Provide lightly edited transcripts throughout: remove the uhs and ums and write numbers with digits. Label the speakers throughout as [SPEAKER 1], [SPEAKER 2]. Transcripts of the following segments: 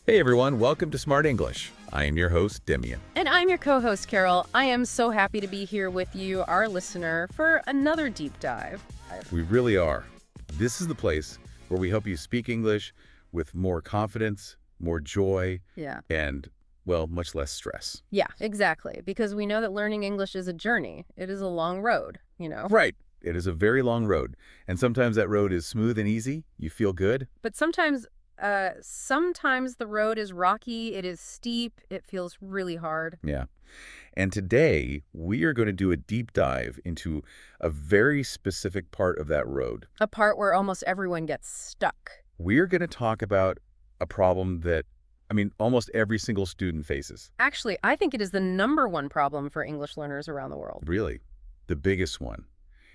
[SPEAKER 1] Hey everyone, welcome to Smart English. I am your host, Demian.
[SPEAKER 2] And I'm your co-host, Carol. I am so happy to be here with you, our listener, for another deep dive.
[SPEAKER 1] We really are. This is the place where we help you speak English with more confidence, more joy, and, well, much less stress.
[SPEAKER 2] Yeah, exactly. Because we know that learning English is a journey. It is a long road,
[SPEAKER 1] Right. It is a very long road. And sometimes that road is smooth and easy. You feel good.
[SPEAKER 2] But sometimes the road is rocky, it is steep, it feels really hard.
[SPEAKER 1] Yeah. And today, we are going to do a deep dive into a very specific part of that road.
[SPEAKER 2] A part where almost everyone gets stuck.
[SPEAKER 1] We're going to talk about a problem that, almost every single student faces.
[SPEAKER 2] Actually, I think it is the #1 problem for English learners around the world.
[SPEAKER 1] Really? The biggest one.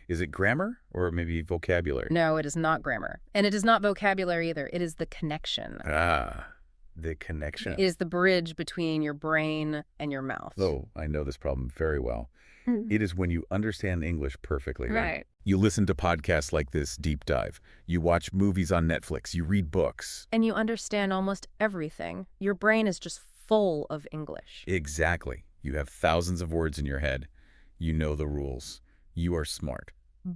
[SPEAKER 1] Is it grammar or maybe vocabulary?
[SPEAKER 2] No, it is not grammar. And it is not vocabulary either. It is the connection.
[SPEAKER 1] Ah, the connection.
[SPEAKER 2] It is the bridge between your brain and your mouth.
[SPEAKER 1] Oh, I know this problem very well. It is when you understand English perfectly.
[SPEAKER 2] Right.
[SPEAKER 1] You listen to podcasts like this deep dive. You watch movies on Netflix. You read books.
[SPEAKER 2] And you understand almost everything. Your brain is just full of English.
[SPEAKER 1] Exactly. You have thousands of words in your head. You know the rules. You are smart.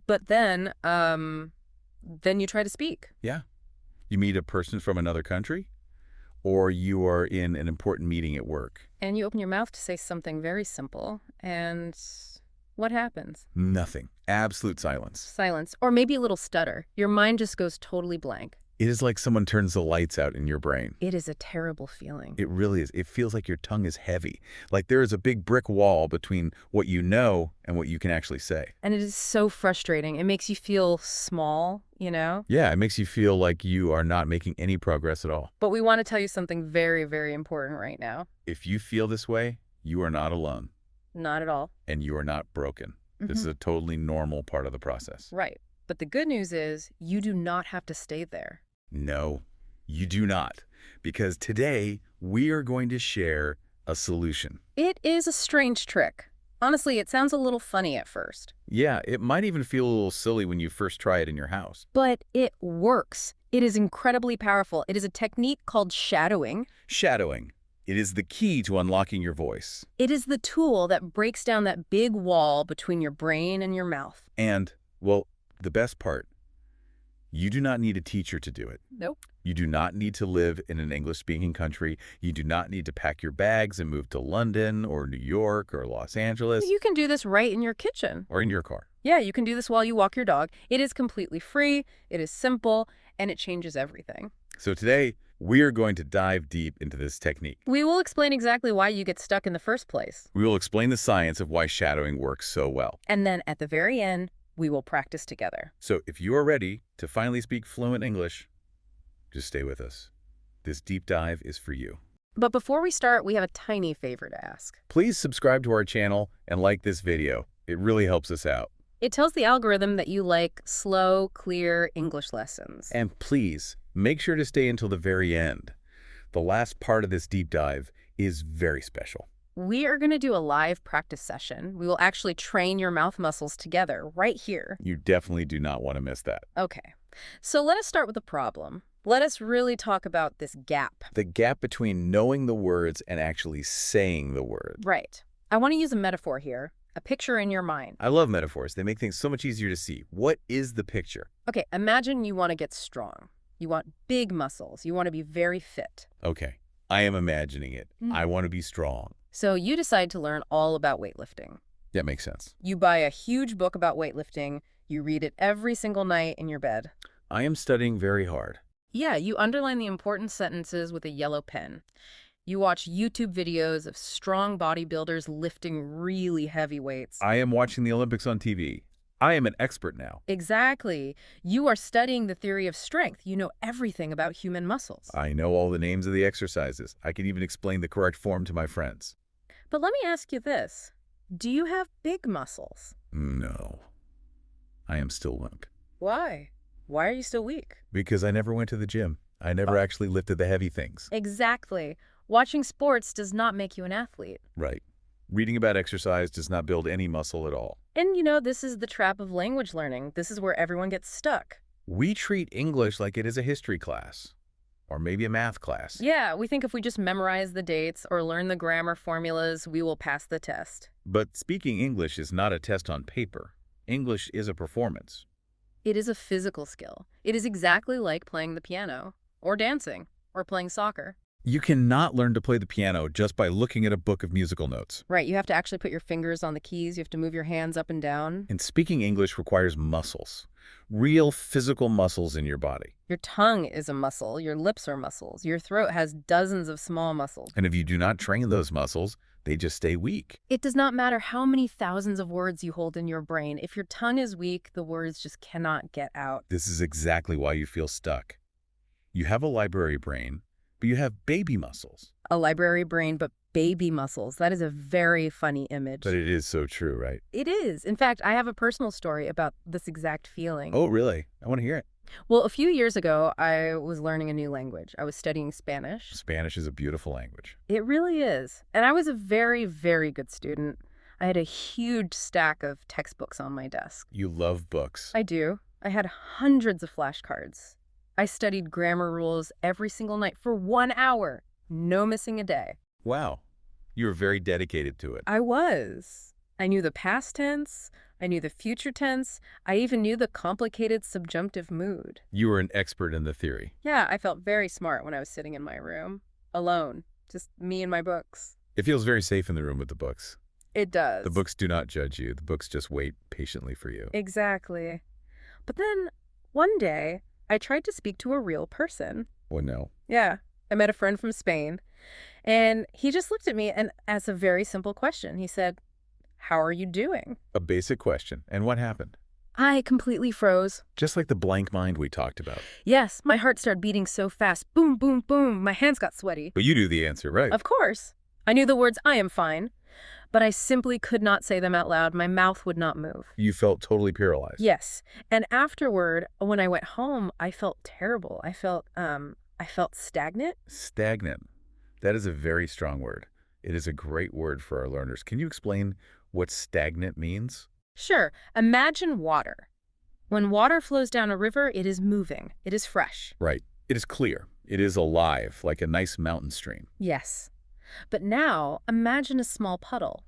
[SPEAKER 2] But then you try to speak.
[SPEAKER 1] Yeah. You meet a person from another country, or you are in an important meeting at work.
[SPEAKER 2] And you open your mouth to say something very simple, and what happens?
[SPEAKER 1] Nothing. Absolute silence.
[SPEAKER 2] Silence, or maybe a little stutter. Your mind just goes totally blank.
[SPEAKER 1] It is like someone turns the lights out in your brain.
[SPEAKER 2] It is a terrible feeling.
[SPEAKER 1] It really is. It feels like your tongue is heavy. Like there is a big brick wall between what you know and what you can actually say.
[SPEAKER 2] And it is so frustrating. It makes you feel small,
[SPEAKER 1] Yeah, it makes you feel like you are not making any progress at all.
[SPEAKER 2] But we want to tell you something very, very important right now.
[SPEAKER 1] If you feel this way, you are not alone.
[SPEAKER 2] Not at all.
[SPEAKER 1] And you are not broken. This is a totally normal part of the process.
[SPEAKER 2] Right. But the good news is you do not have to stay there.
[SPEAKER 1] No, you do not. Because today, we are going to share a solution.
[SPEAKER 2] It is a strange trick. Honestly, it sounds a little funny at first.
[SPEAKER 1] Yeah, it might even feel a little silly when you first try it in your house.
[SPEAKER 2] But it works. It is incredibly powerful. It is a technique called shadowing.
[SPEAKER 1] Shadowing. It is the key to unlocking your voice.
[SPEAKER 2] It is the tool that breaks down that big wall between your brain and your mouth.
[SPEAKER 1] And, well, the best part, you do not need a teacher to do it.
[SPEAKER 2] Nope.
[SPEAKER 1] You do not need to live in an English-speaking country. You do not need to pack your bags and move to London or New York or Los Angeles.
[SPEAKER 2] You can do this right in your kitchen.
[SPEAKER 1] Or in your car.
[SPEAKER 2] Yeah, you can do this while you walk your dog. It is completely free, it is simple, and it changes everything.
[SPEAKER 1] So today, we are going to dive deep into this technique.
[SPEAKER 2] We will explain exactly why you get stuck in the first place.
[SPEAKER 1] We will explain the science of why shadowing works so well.
[SPEAKER 2] And then at the very end, we will practice together.
[SPEAKER 1] So if you are ready to finally speak fluent English, just stay with us. This deep dive is for you.
[SPEAKER 2] But before we start, we have a tiny favor to ask.
[SPEAKER 1] Please subscribe to our channel and like this video. It really helps us out.
[SPEAKER 2] It tells the algorithm that you like slow, clear English lessons.
[SPEAKER 1] And please, make sure to stay until the very end. The last part of this deep dive is very special.
[SPEAKER 2] We are going to do a live practice session. We will actually train your mouth muscles together right here.
[SPEAKER 1] You definitely do not want to miss that.
[SPEAKER 2] Okay, so let us start with the problem. Let us really talk about this gap.
[SPEAKER 1] The gap between knowing the words and actually saying the word.
[SPEAKER 2] Right. I want to use a metaphor here, a picture in your mind.
[SPEAKER 1] I love metaphors. They make things so much easier to see. What is the picture?
[SPEAKER 2] Okay, imagine you want to get strong. You want big muscles. You want to be very fit.
[SPEAKER 1] Okay, I am imagining it. I want to be strong.
[SPEAKER 2] So you decide to learn all about weightlifting.
[SPEAKER 1] That makes sense.
[SPEAKER 2] You buy a huge book about weightlifting. You read it every single night in your bed.
[SPEAKER 1] I am studying very hard.
[SPEAKER 2] Yeah, you underline the important sentences with a yellow pen. You watch YouTube videos of strong bodybuilders lifting really heavy weights.
[SPEAKER 1] I am watching the Olympics on TV. I am an expert now.
[SPEAKER 2] Exactly. You are studying the theory of strength. You know everything about human muscles.
[SPEAKER 1] I know all the names of the exercises. I can even explain the correct form to my friends.
[SPEAKER 2] But let me ask you this. Do you have big muscles?
[SPEAKER 1] No. I am still weak.
[SPEAKER 2] Why? Why are you still weak?
[SPEAKER 1] Because I never went to the gym. I never actually lifted the heavy things.
[SPEAKER 2] Exactly. Watching sports does not make you an athlete.
[SPEAKER 1] Right. Reading about exercise does not build any muscle at all.
[SPEAKER 2] And this is the trap of language learning. This is where everyone gets stuck.
[SPEAKER 1] We treat English like it is a history class. or maybe a math class.
[SPEAKER 2] Yeah, we think if we just memorize the dates or learn the grammar formulas, we will pass the test.
[SPEAKER 1] But speaking English is not a test on paper. English is a performance.
[SPEAKER 2] It is a physical skill. It is exactly like playing the piano, or dancing, or playing soccer.
[SPEAKER 1] You cannot learn to play the piano just by looking at a book of musical notes.
[SPEAKER 2] Right, you have to actually put your fingers on the keys. You have to move your hands up and down.
[SPEAKER 1] And speaking English requires muscles, real physical muscles in your body.
[SPEAKER 2] Your tongue is a muscle. Your lips are muscles. Your throat has dozens of small muscles.
[SPEAKER 1] And if you do not train those muscles, they just stay weak.
[SPEAKER 2] It does not matter how many thousands of words you hold in your brain. If your tongue is weak, the words just cannot get out.
[SPEAKER 1] This is exactly why you feel stuck. You have a library brain, but you have baby muscles.
[SPEAKER 2] A library brain, but baby muscles. That is a very funny image.
[SPEAKER 1] But it is so true, right?
[SPEAKER 2] It is. In fact, I have a personal story about this exact feeling.
[SPEAKER 1] Oh, really? I want to hear it.
[SPEAKER 2] Well, a few years ago, I was learning a new language. I was studying Spanish.
[SPEAKER 1] Spanish is a beautiful language.
[SPEAKER 2] It really is. And I was a very, very good student. I had a huge stack of textbooks on my desk.
[SPEAKER 1] You love books.
[SPEAKER 2] I do. I had hundreds of flashcards. I studied grammar rules every single night for 1 hour. No missing a day.
[SPEAKER 1] Wow. You were very dedicated to it.
[SPEAKER 2] I was. I knew the past tense. I knew the future tense. I even knew the complicated subjunctive mood.
[SPEAKER 1] You were an expert in the theory.
[SPEAKER 2] Yeah, I felt very smart when I was sitting in my room, alone, just me and my books.
[SPEAKER 1] It feels very safe in the room with the books.
[SPEAKER 2] It does.
[SPEAKER 1] The books do not judge you. The books just wait patiently for you.
[SPEAKER 2] Exactly. But then, one day, I tried to speak to a real person.
[SPEAKER 1] Oh, no.
[SPEAKER 2] Yeah, I met a friend from Spain, and he just looked at me and asked a very simple question. He said, "How are you doing?"
[SPEAKER 1] A basic question. And what happened?
[SPEAKER 2] I completely froze.
[SPEAKER 1] Just like the blank mind we talked about.
[SPEAKER 2] Yes, my heart started beating so fast. Boom, boom, boom. My hands got sweaty.
[SPEAKER 1] But you knew the answer, right?
[SPEAKER 2] Of course. I knew the words, "I am fine," but I simply could not say them out loud. My mouth would not move.
[SPEAKER 1] You felt totally paralyzed.
[SPEAKER 2] Yes. And afterward, when I went home, I felt terrible. I felt stagnant.
[SPEAKER 1] Stagnant. That is a very strong word. It is a great word for our learners. Can you explain what stagnant means?
[SPEAKER 2] Sure. Imagine water. When water flows down a river, it is moving. It is fresh.
[SPEAKER 1] Right. It is clear. It is alive, like a nice mountain stream.
[SPEAKER 2] Yes. But now, imagine a small puddle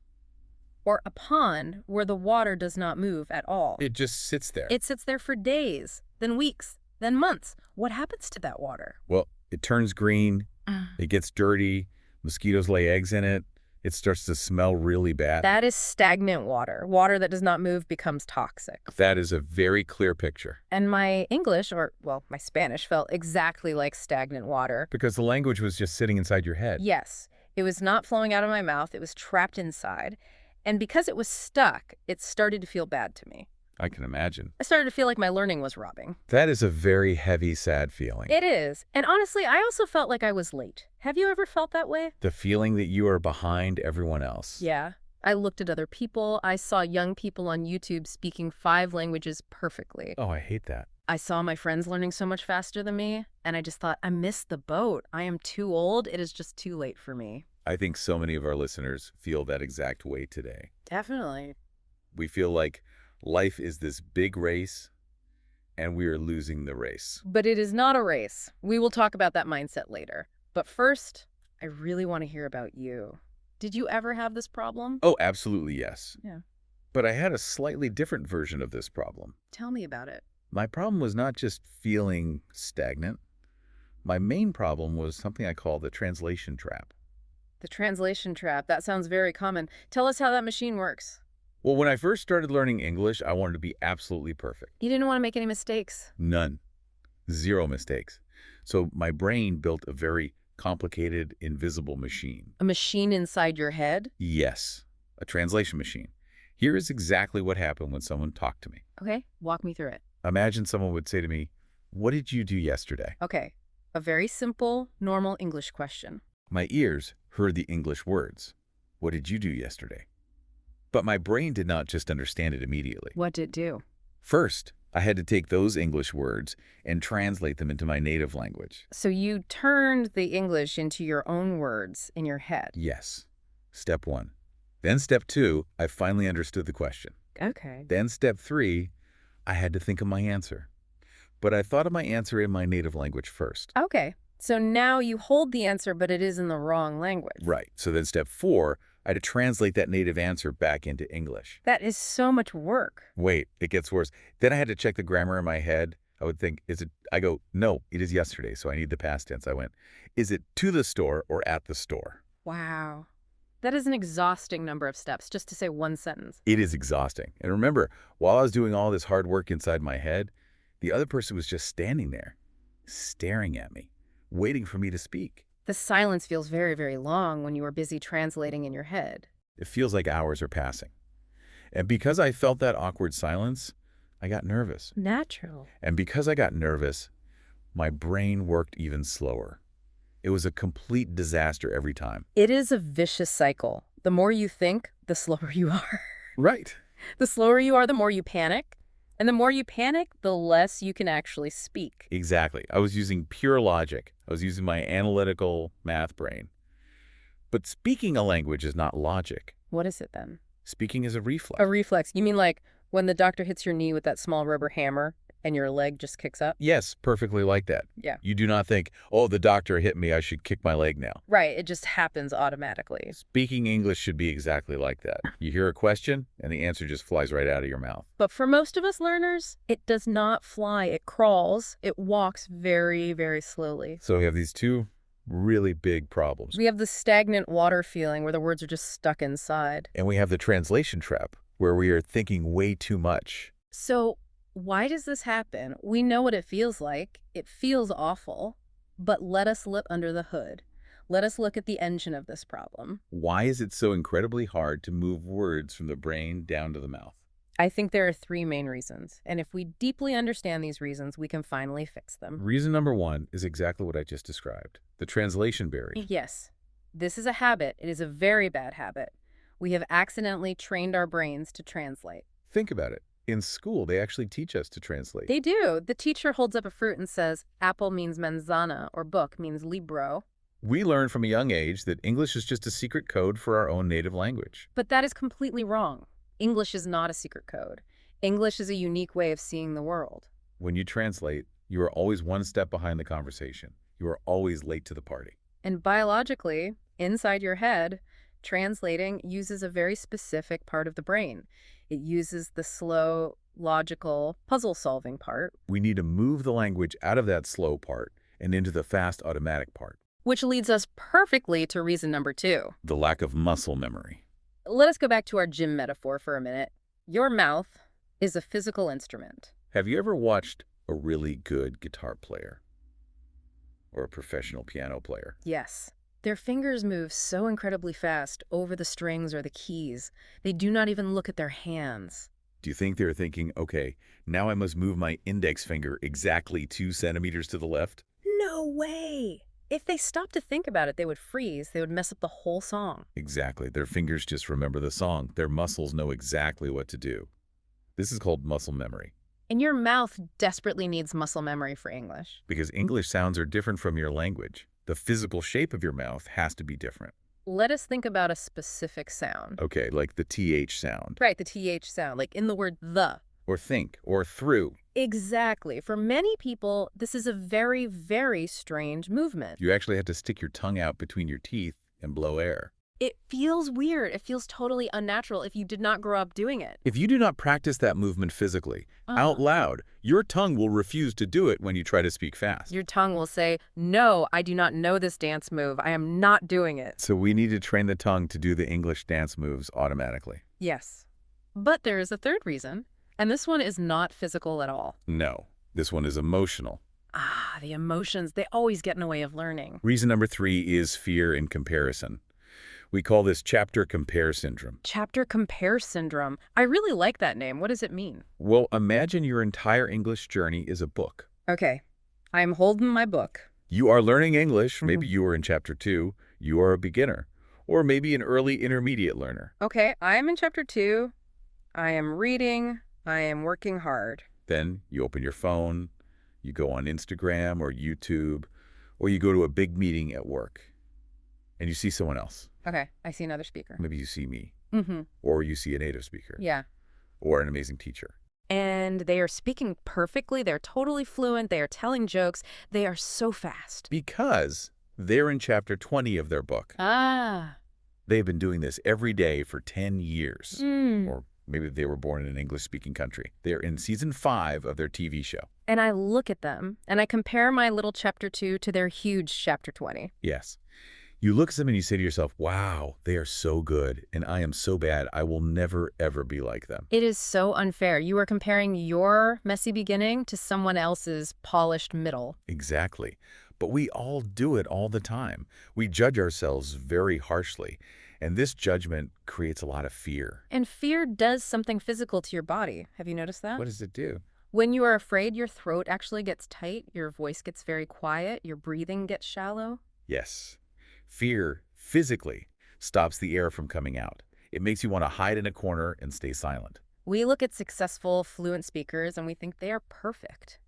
[SPEAKER 2] or a pond where the water does not move at all.
[SPEAKER 1] It just sits there.
[SPEAKER 2] It sits there for days, then weeks, then months. What happens to that water?
[SPEAKER 1] Well, it turns green. It gets dirty. Mosquitoes lay eggs in it. It starts to smell really bad.
[SPEAKER 2] That is stagnant water. Water that does not move becomes toxic.
[SPEAKER 1] That is a very clear picture.
[SPEAKER 2] And my English, or, well, my Spanish, felt exactly like stagnant water.
[SPEAKER 1] Because the language was just sitting inside your head.
[SPEAKER 2] Yes. It was not flowing out of my mouth. It was trapped inside. And because it was stuck, it started to feel bad to me.
[SPEAKER 1] I can imagine.
[SPEAKER 2] I started to feel like my learning was robbing.
[SPEAKER 1] That is a very heavy, sad feeling.
[SPEAKER 2] It is. And honestly, I also felt like I was late. Have you ever felt that way?
[SPEAKER 1] The feeling that you are behind everyone else.
[SPEAKER 2] Yeah. I looked at other people. I saw young people on YouTube speaking 5 languages perfectly.
[SPEAKER 1] Oh, I hate that.
[SPEAKER 2] I saw my friends learning so much faster than me, and I just thought, I missed the boat. I am too old. It is just too late for me.
[SPEAKER 1] I think so many of our listeners feel that exact way today.
[SPEAKER 2] Definitely.
[SPEAKER 1] We feel like life is this big race, and we are losing the race.
[SPEAKER 2] But it is not a race. We will talk about that mindset later. But first, I really want to hear about you. Did you ever have this problem?
[SPEAKER 1] Oh, absolutely yes.
[SPEAKER 2] Yeah.
[SPEAKER 1] But I had a slightly different version of this problem.
[SPEAKER 2] Tell me about it.
[SPEAKER 1] My problem was not just feeling stagnant. My main problem was something I call the translation trap.
[SPEAKER 2] The translation trap. That sounds very common. Tell us how that machine works.
[SPEAKER 1] Well, when I first started learning English, I wanted to be absolutely perfect.
[SPEAKER 2] You didn't want to make any mistakes.
[SPEAKER 1] None. 0 mistakes. So my brain built a very complicated, invisible machine.
[SPEAKER 2] A machine inside your head?
[SPEAKER 1] Yes, a translation machine. Here is exactly what happened when someone talked to me.
[SPEAKER 2] Okay, walk me through it.
[SPEAKER 1] Imagine someone would say to me, "What did you do yesterday?"
[SPEAKER 2] Okay, a very simple, normal English question.
[SPEAKER 1] My ears heard the English words. "What did you do yesterday?" But my brain did not just understand it immediately.
[SPEAKER 2] What did it do?
[SPEAKER 1] First, I had to take those English words and translate them into my native language.
[SPEAKER 2] So you turned the English into your own words in your head.
[SPEAKER 1] Yes. Step 1. Then step 2, I finally understood the question.
[SPEAKER 2] Okay.
[SPEAKER 1] Then step 3, I had to think of my answer. But I thought of my answer in my native language first.
[SPEAKER 2] Okay. So now you hold the answer, but it is in the wrong language.
[SPEAKER 1] Right. So then step 4, I had to translate that native answer back into English.
[SPEAKER 2] That is so much work.
[SPEAKER 1] Wait, it gets worse. Then I had to check the grammar in my head. I would think, I go, no, it is yesterday, so I need the past tense. I went, is it to the store or at the store?
[SPEAKER 2] Wow. That is an exhausting number of steps just to say one sentence.
[SPEAKER 1] It is exhausting. And remember, while I was doing all this hard work inside my head, the other person was just standing there, staring at me, waiting for me to speak.
[SPEAKER 2] The silence feels very, very long when you are busy translating in your head.
[SPEAKER 1] It feels like hours are passing. And because I felt that awkward silence, I got nervous.
[SPEAKER 2] Natural.
[SPEAKER 1] And because I got nervous, my brain worked even slower. It was a complete disaster every time.
[SPEAKER 2] It is a vicious cycle. The more you think, the slower you are.
[SPEAKER 1] Right.
[SPEAKER 2] The slower you are, the more you panic. And the more you panic, the less you can actually speak.
[SPEAKER 1] Exactly. I was using pure logic. I was using my analytical math brain. But speaking a language is not logic.
[SPEAKER 2] What is it then?
[SPEAKER 1] Speaking is a reflex.
[SPEAKER 2] A reflex. You mean like when the doctor hits your knee with that small rubber hammer and your leg just kicks up?
[SPEAKER 1] Yes, perfectly like that.
[SPEAKER 2] Yeah.
[SPEAKER 1] You do not think, oh, the doctor hit me, I should kick my leg now.
[SPEAKER 2] Right. It just happens automatically.
[SPEAKER 1] Speaking English should be exactly like that. You hear a question, and the answer just flies right out of your mouth.
[SPEAKER 2] But for most of us learners, it does not fly. It crawls. It walks very, very slowly.
[SPEAKER 1] So we have these two really big problems.
[SPEAKER 2] We have the stagnant water feeling where the words are just stuck inside.
[SPEAKER 1] And we have the translation trap, where we are thinking way too much.
[SPEAKER 2] So why does this happen? We know what it feels like. It feels awful. But let us look under the hood. Let us look at the engine of this problem.
[SPEAKER 1] Why is it so incredibly hard to move words from the brain down to the mouth?
[SPEAKER 2] I think there are 3 main reasons. And if we deeply understand these reasons, we can finally fix them.
[SPEAKER 1] Reason number 1 is exactly what I just described, the translation barrier.
[SPEAKER 2] Yes. This is a habit. It is a very bad habit. We have accidentally trained our brains to translate.
[SPEAKER 1] Think about it. In school, they actually teach us to translate.
[SPEAKER 2] They do. The teacher holds up a fruit and says, apple means manzana, or book means libro.
[SPEAKER 1] We learn from a young age that English is just a secret code for our own native language.
[SPEAKER 2] But that is completely wrong. English is not a secret code. English is a unique way of seeing the world.
[SPEAKER 1] When you translate, you are always one step behind the conversation. You are always late to the party.
[SPEAKER 2] And biologically, inside your head, translating uses a very specific part of the brain. It uses the slow, logical, puzzle-solving part.
[SPEAKER 1] We need to move the language out of that slow part and into the fast, automatic part.
[SPEAKER 2] Which leads us perfectly to reason number 2.
[SPEAKER 1] The lack of muscle memory.
[SPEAKER 2] Let us go back to our gym metaphor for a minute. Your mouth is a physical instrument.
[SPEAKER 1] Have you ever watched a really good guitar player? Or a professional piano player?
[SPEAKER 2] Yes. Their fingers move so incredibly fast over the strings or the keys. They do not even look at their hands.
[SPEAKER 1] Do you think they're thinking, okay, now I must move my index finger exactly 2 centimeters to the left?
[SPEAKER 2] No way! If they stopped to think about it, they would freeze. They would mess up the whole song.
[SPEAKER 1] Exactly. Their fingers just remember the song. Their muscles know exactly what to do. This is called muscle memory.
[SPEAKER 2] And your mouth desperately needs muscle memory for English.
[SPEAKER 1] Because English sounds are different from your language. The physical shape of your mouth has to be different.
[SPEAKER 2] Let us think about a specific sound.
[SPEAKER 1] Okay, like the TH sound.
[SPEAKER 2] Right, the TH sound, like in the word the.
[SPEAKER 1] Or think, or through.
[SPEAKER 2] Exactly. For many people, this is a very, very strange movement.
[SPEAKER 1] You actually have to stick your tongue out between your teeth and blow air.
[SPEAKER 2] It feels weird. It feels totally unnatural if you did not grow up doing it.
[SPEAKER 1] If you do not practice that movement physically, out loud, your tongue will refuse to do it when you try to speak fast.
[SPEAKER 2] Your tongue will say, no, I do not know this dance move. I am not doing it.
[SPEAKER 1] So we need to train the tongue to do the English dance moves automatically.
[SPEAKER 2] Yes. But there is a third reason, and this one is not physical at all.
[SPEAKER 1] No, this one is emotional.
[SPEAKER 2] Ah, the emotions, they always get in the way of learning.
[SPEAKER 1] Reason number 3 is fear in comparison. We call this chapter compare syndrome.
[SPEAKER 2] Chapter compare syndrome. I really like that name. What does it mean?
[SPEAKER 1] Well, imagine your entire English journey is a book.
[SPEAKER 2] Okay. I'm holding my book.
[SPEAKER 1] You are learning English. Maybe you are in chapter 2. You are a beginner. Or maybe an early intermediate learner.
[SPEAKER 2] Okay, I am in chapter 2. I am reading. I am working hard.
[SPEAKER 1] Then you open your phone. You go on Instagram or YouTube. Or you go to a big meeting at work. And you see someone else.
[SPEAKER 2] Okay, I see another speaker.
[SPEAKER 1] Maybe you see me.
[SPEAKER 2] Mm-hmm.
[SPEAKER 1] Or you see a native speaker.
[SPEAKER 2] Yeah.
[SPEAKER 1] Or an amazing teacher.
[SPEAKER 2] And they are speaking perfectly. They're totally fluent. They are telling jokes. They are so fast.
[SPEAKER 1] Because they're in chapter 20 of their book.
[SPEAKER 2] Ah.
[SPEAKER 1] They've been doing this every day for 10 years.
[SPEAKER 2] Mm.
[SPEAKER 1] Or maybe they were born in an English-speaking country. They're in season 5 of their TV show.
[SPEAKER 2] And I look at them, and I compare my little chapter 2 to their huge chapter 20.
[SPEAKER 1] Yes. You look at them and you say to yourself, wow, they are so good, and I am so bad. I will never, ever be like them.
[SPEAKER 2] It is so unfair. You are comparing your messy beginning to someone else's polished middle.
[SPEAKER 1] Exactly. But we all do it all the time. We judge ourselves very harshly, and this judgment creates a lot of fear.
[SPEAKER 2] And fear does something physical to your body. Have you noticed that?
[SPEAKER 1] What does it do?
[SPEAKER 2] When you are afraid, your throat actually gets tight, your voice gets very quiet, your breathing gets shallow.
[SPEAKER 1] Yes. Fear, physically, stops the air from coming out. It makes you want to hide in a corner and stay silent.
[SPEAKER 2] We look at successful, fluent speakers and we think they are perfect.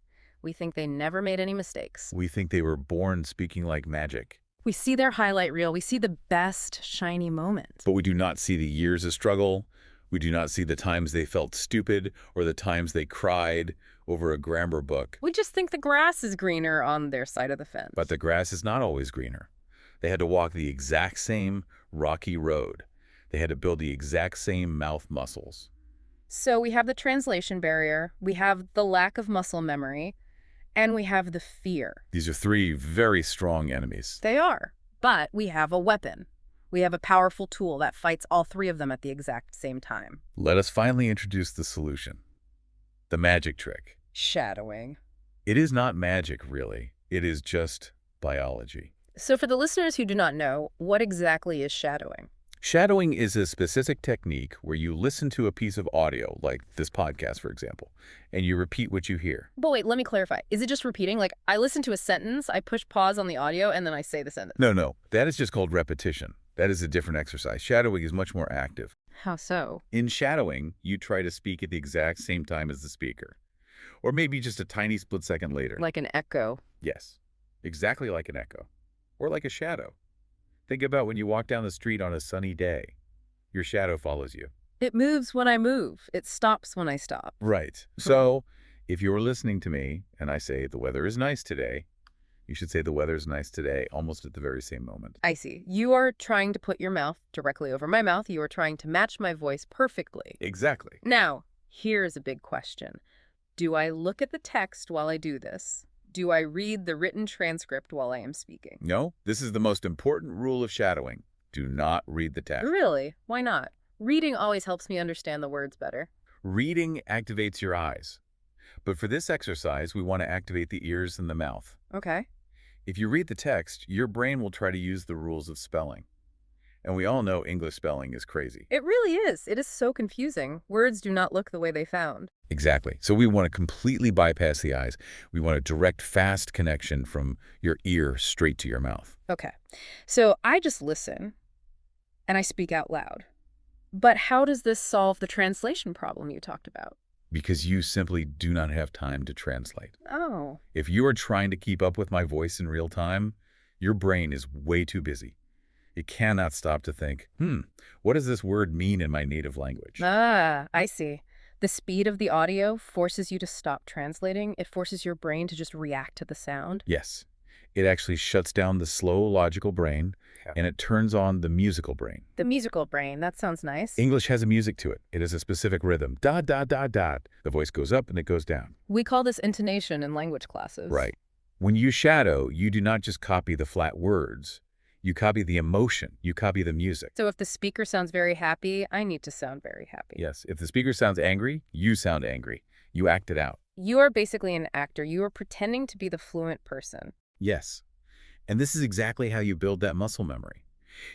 [SPEAKER 2] We think they never made any mistakes.
[SPEAKER 1] We think they were born speaking like magic.
[SPEAKER 2] We see their highlight reel. We see the best, shiny moments.
[SPEAKER 1] But we do not see the years of struggle. We do not see the times they felt stupid or the times they cried over a grammar book.
[SPEAKER 2] We just think the grass is greener on their side of the fence.
[SPEAKER 1] But the grass is not always greener. They had to walk the exact same rocky road. They had to build the exact same mouth muscles.
[SPEAKER 2] So we have the translation barrier, we have the lack of muscle memory, and we have the fear.
[SPEAKER 1] These are 3 very strong enemies.
[SPEAKER 2] They are. But we have a weapon. We have a powerful tool that fights all 3 of them at the exact same time.
[SPEAKER 1] Let us finally introduce the solution. The magic trick.
[SPEAKER 2] Shadowing.
[SPEAKER 1] It is not magic, really. It is just biology.
[SPEAKER 2] So for the listeners who do not know, what exactly is shadowing?
[SPEAKER 1] Shadowing is a specific technique where you listen to a piece of audio, like this podcast, for example, and you repeat what you hear.
[SPEAKER 2] But wait, let me clarify. Is it just repeating? Like, I listen to a sentence, I push pause on the audio, and then I say the sentence?
[SPEAKER 1] No. That is just called repetition. That is a different exercise. Shadowing is much more active.
[SPEAKER 2] How so?
[SPEAKER 1] In shadowing, you try to speak at the exact same time as the speaker. Or maybe just a tiny split second later.
[SPEAKER 2] Like an echo.
[SPEAKER 1] Yes, exactly like an echo. Or like a shadow. Think about when you walk down the street on a sunny day. Your shadow follows you.
[SPEAKER 2] It moves when I move. It stops when I stop.
[SPEAKER 1] Right. So if you're listening to me and I say the weather is nice today, you should say the weather is nice today almost at the very same moment.
[SPEAKER 2] I see. You are trying to put your mouth directly over my mouth. You are trying to match my voice perfectly.
[SPEAKER 1] Exactly.
[SPEAKER 2] Now, here's a big question. Do I look at the text while I do this? Do I read the written transcript while I am speaking?
[SPEAKER 1] No, this is the most important rule of shadowing. Do not read the text.
[SPEAKER 2] Really? Why not? Reading always helps me understand the words better.
[SPEAKER 1] Reading activates your eyes. But for this exercise, we want to activate the ears and the mouth.
[SPEAKER 2] Okay.
[SPEAKER 1] If you read the text, your brain will try to use the rules of spelling. And we all know English spelling is crazy.
[SPEAKER 2] It really is. It is so confusing. Words do not look the way they sound.
[SPEAKER 1] Exactly. So we want to completely bypass the eyes. We want a direct, fast connection from your ear straight to your mouth.
[SPEAKER 2] Okay. So I just listen and I speak out loud. But how does this solve the translation problem you talked about?
[SPEAKER 1] Because you simply do not have time to translate.
[SPEAKER 2] Oh.
[SPEAKER 1] If you are trying to keep up with my voice in real time, your brain is way too busy. It cannot stop to think, what does this word mean in my native language?
[SPEAKER 2] Ah, I see. The speed of the audio forces you to stop translating. It forces your brain to just react to the sound.
[SPEAKER 1] Yes. It actually shuts down the slow, logical brain, and it turns on the musical brain.
[SPEAKER 2] The musical brain, that sounds nice.
[SPEAKER 1] English has a music to it. It has a specific rhythm. Da, da, da, da. The voice goes up and it goes down.
[SPEAKER 2] We call this intonation in language classes.
[SPEAKER 1] Right. When you shadow, you do not just copy the flat words. You copy the emotion. You copy the music.
[SPEAKER 2] So if the speaker sounds very happy, I need to sound very happy.
[SPEAKER 1] Yes. If the speaker sounds angry, you sound angry. You act it out.
[SPEAKER 2] You are basically an actor. You are pretending to be the fluent person.
[SPEAKER 1] Yes. And this is exactly how you build that muscle memory.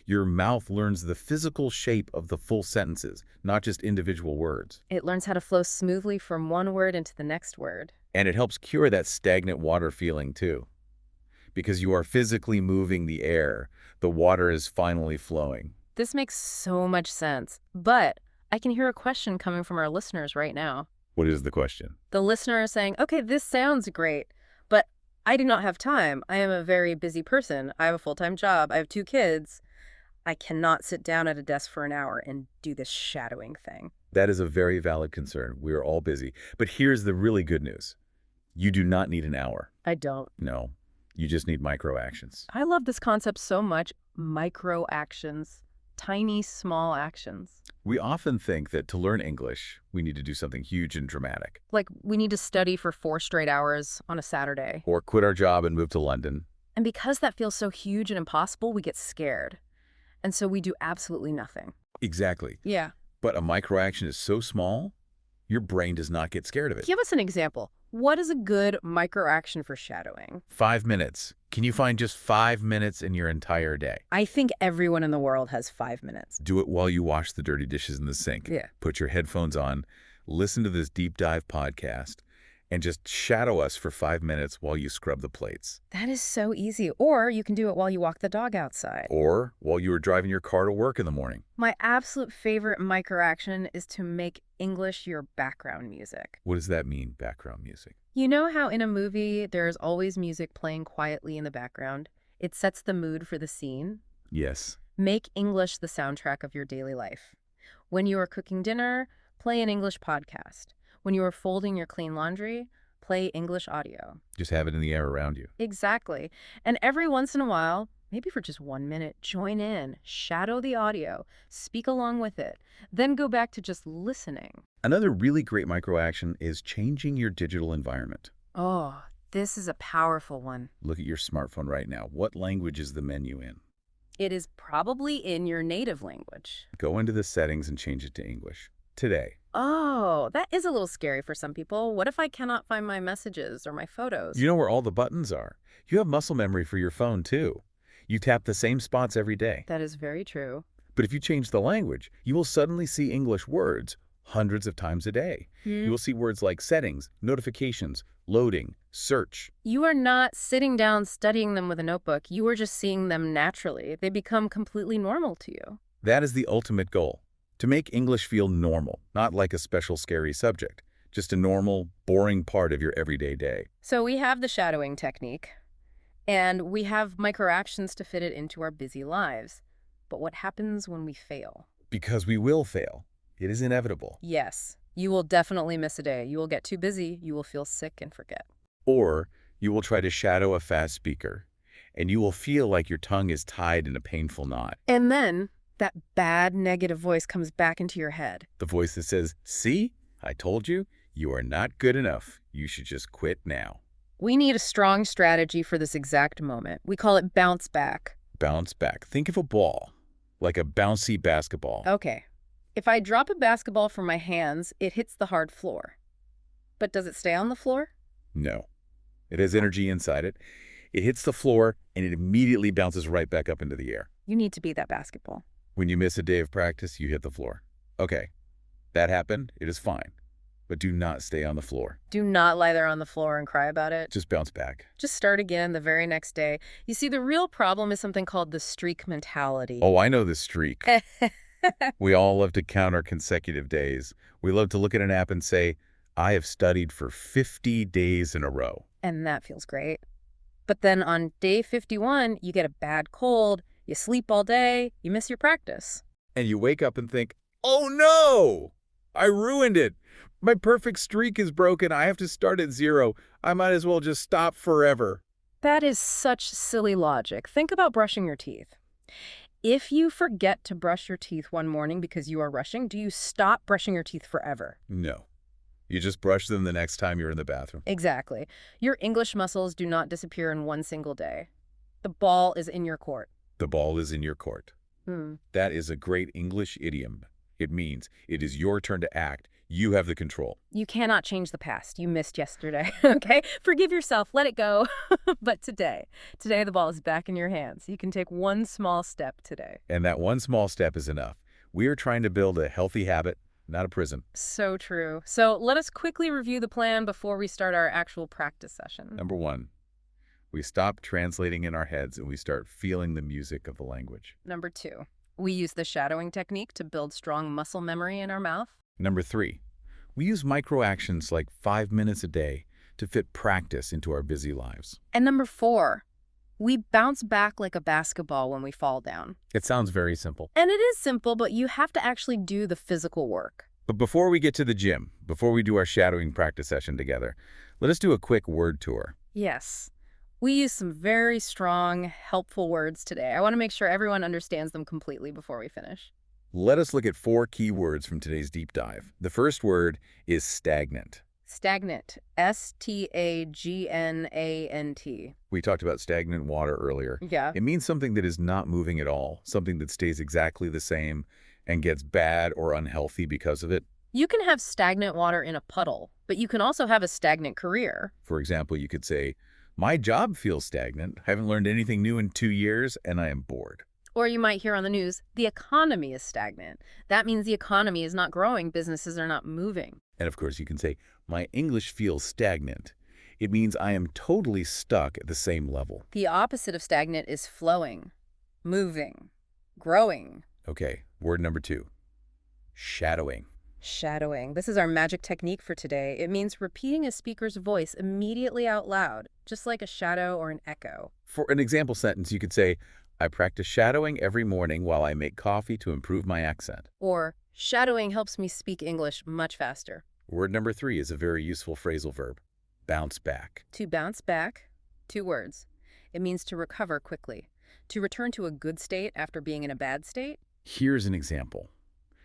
[SPEAKER 1] Your mouth learns the physical shape of the full sentences, not just individual words.
[SPEAKER 2] It learns how to flow smoothly from one word into the next word.
[SPEAKER 1] And it helps cure that stagnant water feeling, too. Because you are physically moving the air, the water is finally flowing.
[SPEAKER 2] This makes so much sense. But I can hear a question coming from our listeners right now.
[SPEAKER 1] What is the question?
[SPEAKER 2] The listener is saying, okay, this sounds great, but I do not have time. I am a very busy person. I have a full-time job. I have 2 kids. I cannot sit down at a desk for an hour and do this shadowing thing.
[SPEAKER 1] That is a very valid concern. We are all busy. But here's the really good news. You do not need an hour.
[SPEAKER 2] I don't.
[SPEAKER 1] No, you just need micro actions.
[SPEAKER 2] I love this concept so much. Micro actions. Tiny, small actions.
[SPEAKER 1] We often think that to learn English, we need to do something huge and dramatic.
[SPEAKER 2] Like we need to study for 4 straight hours on a Saturday.
[SPEAKER 1] Or quit our job and move to London.
[SPEAKER 2] And because that feels so huge and impossible, we get scared. And so we do absolutely nothing.
[SPEAKER 1] Exactly.
[SPEAKER 2] Yeah.
[SPEAKER 1] But a micro action is so small, your brain does not get scared of it.
[SPEAKER 2] Give us an example. What is a good micro action for shadowing?
[SPEAKER 1] 5 minutes. Can you find just 5 minutes in your entire day?
[SPEAKER 2] I think everyone in the world has 5 minutes.
[SPEAKER 1] Do it while you wash the dirty dishes in the sink.
[SPEAKER 2] Yeah.
[SPEAKER 1] Put your headphones on, listen to this deep dive podcast, and just shadow us for 5 minutes while you scrub the plates.
[SPEAKER 2] That is so easy. Or you can do it while you walk the dog outside.
[SPEAKER 1] Or while you were driving your car to work in the morning.
[SPEAKER 2] My absolute favorite micro action is to make English your background music.
[SPEAKER 1] What does that mean, background music?
[SPEAKER 2] You know how in a movie there's always music playing quietly in the background? It sets the mood for the scene.
[SPEAKER 1] Yes.
[SPEAKER 2] Make English the soundtrack of your daily life. When you are cooking dinner, play an English podcast. When you are folding your clean laundry, play English audio.
[SPEAKER 1] Just have it in the air around you.
[SPEAKER 2] Exactly. And every once in a while, maybe for just 1 minute, join in, shadow the audio, speak along with it, then go back to just listening.
[SPEAKER 1] Another really great micro action is changing your digital environment.
[SPEAKER 2] Oh, this is a powerful one.
[SPEAKER 1] Look at your smartphone right now. What language is the menu in?
[SPEAKER 2] It is probably in your native language.
[SPEAKER 1] Go into the settings and change it to English. Today.
[SPEAKER 2] Oh, that is a little scary for some people. What if I cannot find my messages or my photos?
[SPEAKER 1] You know where all the buttons are. You have muscle memory for your phone, too. You tap the same spots every day.
[SPEAKER 2] That is very true.
[SPEAKER 1] But if you change the language, you will suddenly see English words hundreds of times a day. You will see words like settings, notifications, loading, search.
[SPEAKER 2] You are not sitting down studying them with a notebook. You are just seeing them naturally. They become completely normal to you.
[SPEAKER 1] That is the ultimate goal. To make English feel normal, not like a special scary subject, just a normal, boring part of your everyday day.
[SPEAKER 2] So we have the shadowing technique, and we have micro actions to fit it into our busy lives. But what happens when we fail?
[SPEAKER 1] Because we will fail. It is inevitable.
[SPEAKER 2] Yes, you will definitely miss a day. You will get too busy. You will feel sick and forget.
[SPEAKER 1] Or you will try to shadow a fast speaker, and you will feel like your tongue is tied in a painful knot.
[SPEAKER 2] And then that bad negative voice comes back into your head.
[SPEAKER 1] The voice that says, "See, I told you, you are not good enough. You should just quit now."
[SPEAKER 2] We need a strong strategy for this exact moment. We call it bounce back.
[SPEAKER 1] Bounce back. Think of a ball, like a bouncy basketball.
[SPEAKER 2] Okay. If I drop a basketball from my hands, it hits the hard floor. But does it stay on the floor?
[SPEAKER 1] No. It has energy inside it. It hits the floor, and it immediately bounces right back up into the air.
[SPEAKER 2] You need to be that basketball.
[SPEAKER 1] When you miss a day of practice, you hit the floor. Okay, that happened. It is fine. But do not stay on the floor.
[SPEAKER 2] Do not lie there on the floor and cry about it.
[SPEAKER 1] Just bounce back.
[SPEAKER 2] Just start again the very next day. You see, the real problem is something called the streak mentality.
[SPEAKER 1] Oh, I know the streak. We all love to count our consecutive days. We love to look at an app and say, I have studied for 50 days in a row.
[SPEAKER 2] And that feels great. But then on day 51, you get a bad cold, you sleep all day, you miss your practice.
[SPEAKER 1] And you wake up and think, oh no, I ruined it. My perfect streak is broken. I have to start at 0. I might as well just stop forever.
[SPEAKER 2] That is such silly logic. Think about brushing your teeth. If you forget to brush your teeth one morning because you are rushing, do you stop brushing your teeth forever?
[SPEAKER 1] No. You just brush them the next time you're in the bathroom.
[SPEAKER 2] Exactly. Your English muscles do not disappear in one single day. The ball is in your court.
[SPEAKER 1] The ball is in your court. That is a great English idiom. It means it is your turn to act. You have the control.
[SPEAKER 2] You cannot change the past. You missed yesterday, okay? Forgive yourself. Let it go. But today the ball is back in your hands. You can take one small step today.
[SPEAKER 1] And that one small step is enough. We are trying to build a healthy habit, not a prison.
[SPEAKER 2] So true. So let us quickly review the plan before we start our actual practice session.
[SPEAKER 1] Number 1, we stop translating in our heads and we start feeling the music of the language.
[SPEAKER 2] Number 2, we use the shadowing technique to build strong muscle memory in our mouth.
[SPEAKER 1] Number 3, we use micro actions like 5 minutes a day to fit practice into our busy lives.
[SPEAKER 2] And number 4, we bounce back like a basketball when we fall down.
[SPEAKER 1] It sounds very simple.
[SPEAKER 2] And it is simple, but you have to actually do the physical work.
[SPEAKER 1] But before we get to the gym, before we do our shadowing practice session together, let us do a quick word tour.
[SPEAKER 2] Yes. We use some very strong, helpful words today. I want to make sure everyone understands them completely before we finish.
[SPEAKER 1] Let us look at 4 key words from today's deep dive. The first word is stagnant.
[SPEAKER 2] Stagnant. S-T-A-G-N-A-N-T.
[SPEAKER 1] We talked about stagnant water earlier.
[SPEAKER 2] Yeah.
[SPEAKER 1] It means something that is not moving at all, something that stays exactly the same and gets bad or unhealthy because of it.
[SPEAKER 2] You can have stagnant water in a puddle, but you can also have a stagnant career.
[SPEAKER 1] For example, you could say, my job feels stagnant. I haven't learned anything new in 2 years, and I am bored.
[SPEAKER 2] Or you might hear on the news, the economy is stagnant. That means the economy is not growing, businesses are not moving.
[SPEAKER 1] And of course, you can say, my English feels stagnant. It means I am totally stuck at the same level.
[SPEAKER 2] The opposite of stagnant is flowing, moving, growing.
[SPEAKER 1] Okay, word number 2, shadowing.
[SPEAKER 2] Shadowing. This is our magic technique for today. It means repeating a speaker's voice immediately out loud, just like a shadow or an echo.
[SPEAKER 1] For an example sentence, you could say, I practice shadowing every morning while I make coffee to improve my accent.
[SPEAKER 2] Or, shadowing helps me speak English much faster.
[SPEAKER 1] Word number 3 is a very useful phrasal verb, bounce back.
[SPEAKER 2] To bounce back, 2 words. It means to recover quickly, to return to a good state after being in a bad state.
[SPEAKER 1] Here's an example.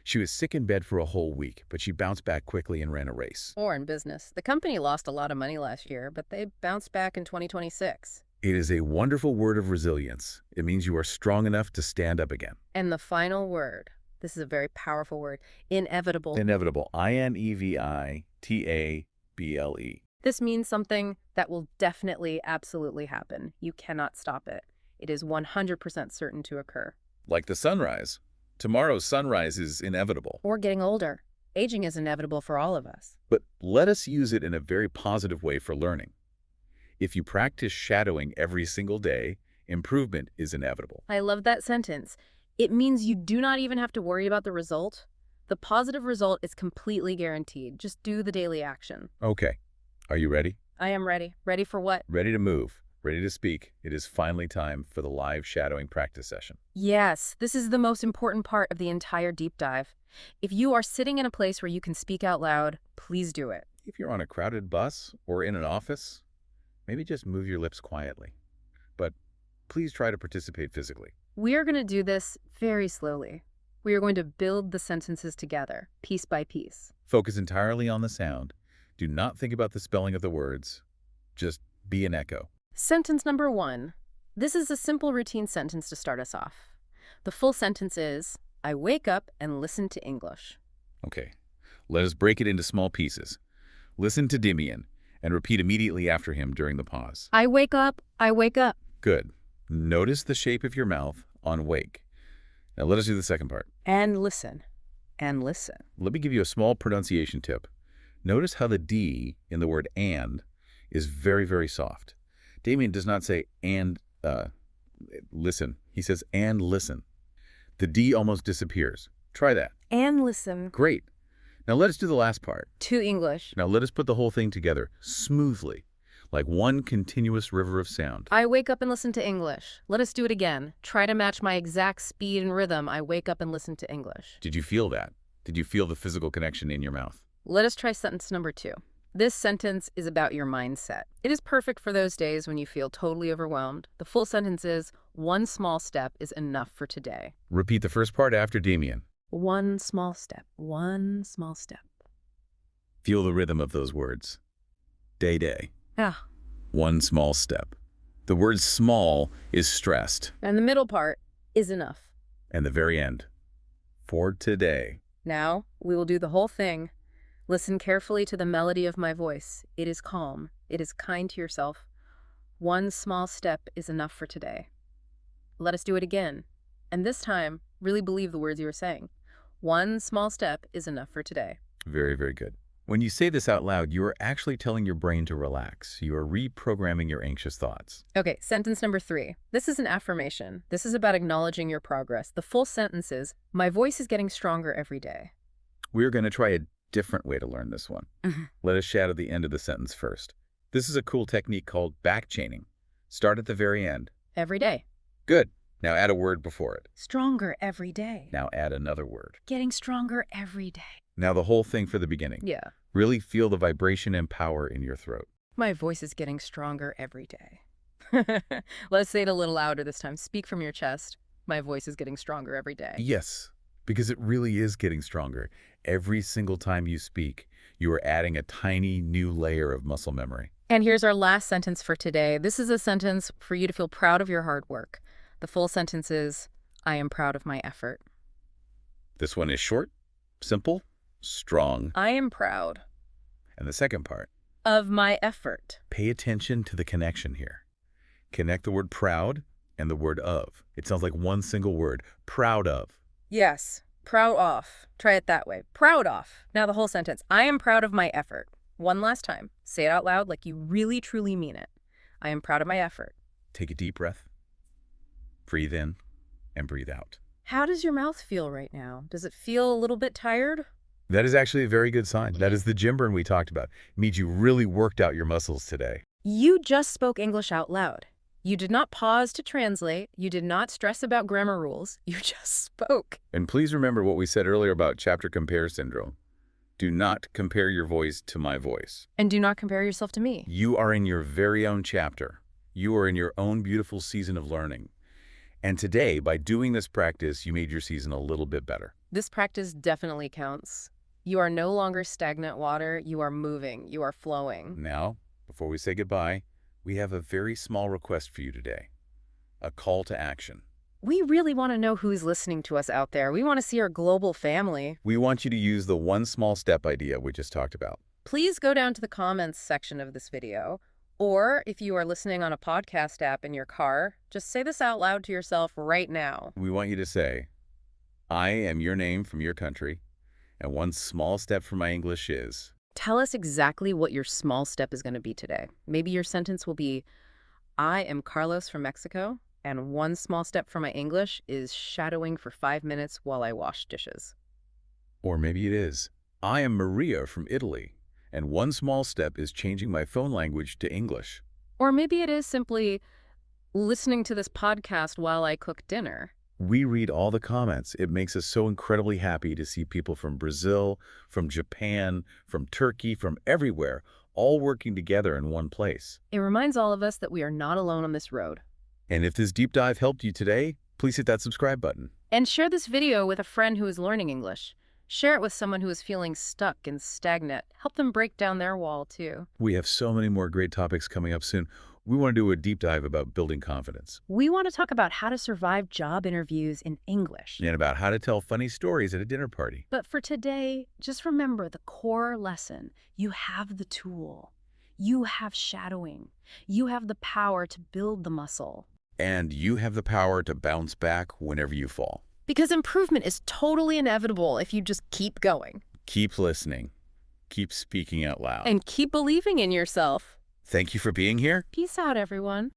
[SPEAKER 1] She was sick in bed for a whole week, but she bounced back quickly and ran a race.
[SPEAKER 2] Or in business. The company lost a lot of money last year, but they bounced back in 2026.
[SPEAKER 1] It is a wonderful word of resilience. It means you are strong enough to stand up again.
[SPEAKER 2] And the final word, this is a very powerful word, inevitable.
[SPEAKER 1] Inevitable, I-N-E-V-I-T-A-B-L-E.
[SPEAKER 2] This means something that will definitely, absolutely happen. You cannot stop it. It is 100% certain to occur.
[SPEAKER 1] Like the sunrise. Tomorrow's sunrise is inevitable.
[SPEAKER 2] Or getting older. Aging is inevitable for all of us.
[SPEAKER 1] But let us use it in a very positive way for learning. If you practice shadowing every single day, improvement is inevitable.
[SPEAKER 2] I love that sentence. It means you do not even have to worry about the result. The positive result is completely guaranteed. Just do the daily action.
[SPEAKER 1] Okay. Are you ready?
[SPEAKER 2] I am ready. Ready for what?
[SPEAKER 1] Ready to move. Ready to speak. It is finally time for the live shadowing practice session.
[SPEAKER 2] Yes, this is the most important part of the entire deep dive. If you are sitting in a place where you can speak out loud, please do it.
[SPEAKER 1] If you're on a crowded bus or in an office, maybe just move your lips quietly. But please try to participate physically.
[SPEAKER 2] We are going to do this very slowly. We are going to build the sentences together, piece by piece.
[SPEAKER 1] Focus entirely on the sound. Do not think about the spelling of the words. Just be an echo.
[SPEAKER 2] Sentence number 1. This is a simple routine sentence to start us off. The full sentence is, I wake up and listen to English.
[SPEAKER 1] Okay, let us break it into small pieces. Listen to Demian and repeat immediately after him during the pause.
[SPEAKER 2] I wake up, I wake up.
[SPEAKER 1] Good. Notice the shape of your mouth on wake. Now let us do the second part.
[SPEAKER 2] And listen, and listen.
[SPEAKER 1] Let me give you a small pronunciation tip. Notice how the D in the word and is very, very soft. Demian does not say listen. He says and listen. The D almost disappears. Try that.
[SPEAKER 2] And listen.
[SPEAKER 1] Great. Now let us do the last part.
[SPEAKER 2] To English.
[SPEAKER 1] Now let us put the whole thing together smoothly, like one continuous river of sound.
[SPEAKER 2] I wake up and listen to English. Let us do it again. Try to match my exact speed and rhythm. I wake up and listen to English.
[SPEAKER 1] Did you feel that? Did you feel the physical connection in your mouth?
[SPEAKER 2] Let us try sentence number 2. This sentence is about your mindset. It is perfect for those days when you feel totally overwhelmed. The full sentence is, one small step is enough for today.
[SPEAKER 1] Repeat the first part after Demian.
[SPEAKER 2] One small step. One small step.
[SPEAKER 1] Feel the rhythm of those words. Day.
[SPEAKER 2] Ah.
[SPEAKER 1] One small step. The word small is stressed.
[SPEAKER 2] And the middle part is enough.
[SPEAKER 1] And the very end. For today.
[SPEAKER 2] Now, we will do the whole thing. Listen carefully to the melody of my voice. It is calm. It is kind to yourself. One small step is enough for today. Let us do it again. And this time, really believe the words you are saying. One small step is enough for today.
[SPEAKER 1] Very, very good. When you say this out loud, you are actually telling your brain to relax. You are reprogramming your anxious thoughts.
[SPEAKER 2] Okay, sentence number 3. This is an affirmation. This is about acknowledging your progress. The full sentence is, my voice is getting stronger every day.
[SPEAKER 1] We're going to try a different way to learn this one. Let us shadow the end of the sentence first. This is a cool technique called back chaining. Start at the very end.
[SPEAKER 2] Every day.
[SPEAKER 1] Good. Now add a word before it.
[SPEAKER 2] Stronger every day.
[SPEAKER 1] Now add another word.
[SPEAKER 2] Getting stronger every day.
[SPEAKER 1] Now the whole thing for the beginning.
[SPEAKER 2] Yeah.
[SPEAKER 1] Really feel the vibration and power in your throat.
[SPEAKER 2] My voice is getting stronger every day. Let's say it a little louder this time. Speak from your chest. My voice is getting stronger every day.
[SPEAKER 1] Yes, because it really is getting stronger. Every single time you speak, you are adding a tiny new layer of muscle memory.
[SPEAKER 2] And here's our last sentence for today. This is a sentence for you to feel proud of your hard work. The full sentence is, I am proud of my effort.
[SPEAKER 1] This one is short, simple, strong.
[SPEAKER 2] I am proud.
[SPEAKER 1] And the second part.
[SPEAKER 2] Of my effort.
[SPEAKER 1] Pay attention to the connection here. Connect the word proud and the word of. It sounds like one single word. Proud of.
[SPEAKER 2] Yes. Proud of. Try it that way. Proud of. Now the whole sentence. I am proud of my effort. One last time. Say it out loud like you really, truly mean it. I am proud of my effort.
[SPEAKER 1] Take a deep breath. Breathe in and breathe out.
[SPEAKER 2] How does your mouth feel right now? Does it feel a little bit tired?
[SPEAKER 1] That is actually a very good sign. That is the gym burn we talked about. It means you really worked out your muscles today.
[SPEAKER 2] You just spoke English out loud. You did not pause to translate. You did not stress about grammar rules. You just spoke.
[SPEAKER 1] And please remember what we said earlier about chapter compare syndrome. Do not compare your voice to my voice.
[SPEAKER 2] And do not compare yourself to me.
[SPEAKER 1] You are in your very own chapter. You are in your own beautiful season of learning. And today, by doing this practice, you made your season a little bit better.
[SPEAKER 2] This practice definitely counts. You are no longer stagnant water. You are moving. You are flowing.
[SPEAKER 1] Now, before we say goodbye, we have a very small request for you today. A call to action.
[SPEAKER 2] We really want to know who's listening to us out there. We want to see our global family.
[SPEAKER 1] We want you to use the one small step idea we just talked about.
[SPEAKER 2] Please go down to the comments section of this video. Or if you are listening on a podcast app in your car, just say this out loud to yourself right now.
[SPEAKER 1] We want you to say, I am your name from your country, and one small step for my English is...
[SPEAKER 2] Tell us exactly what your small step is going to be today. Maybe your sentence will be, I am Carlos from Mexico, and one small step for my English is shadowing for 5 minutes while I wash dishes.
[SPEAKER 1] Or maybe it is, I am Maria from Italy, and one small step is changing my phone language to English.
[SPEAKER 2] Or maybe it is simply listening to this podcast while I cook dinner.
[SPEAKER 1] We read all the comments. It makes us so incredibly happy to see people from Brazil, from Japan, from Turkey, from everywhere, all working together in one place.
[SPEAKER 2] It reminds all of us that we are not alone on this road.
[SPEAKER 1] And if this deep dive helped you today, please hit that subscribe button.
[SPEAKER 2] And share this video with a friend who is learning English. Share it with someone who is feeling stuck and stagnant. Help them break down their wall, too.
[SPEAKER 1] We have so many more great topics coming up soon. We want to do a deep dive about building confidence.
[SPEAKER 2] We want to talk about how to survive job interviews in English.
[SPEAKER 1] And about how to tell funny stories at a dinner party.
[SPEAKER 2] But for today, just remember the core lesson. You have the tool. You have shadowing. You have the power to build the muscle.
[SPEAKER 1] And you have the power to bounce back whenever you fall.
[SPEAKER 2] Because improvement is totally inevitable if you just keep going.
[SPEAKER 1] Keep listening. Keep speaking out loud.
[SPEAKER 2] And keep believing in yourself.
[SPEAKER 1] Thank you for being here.
[SPEAKER 2] Peace out, everyone.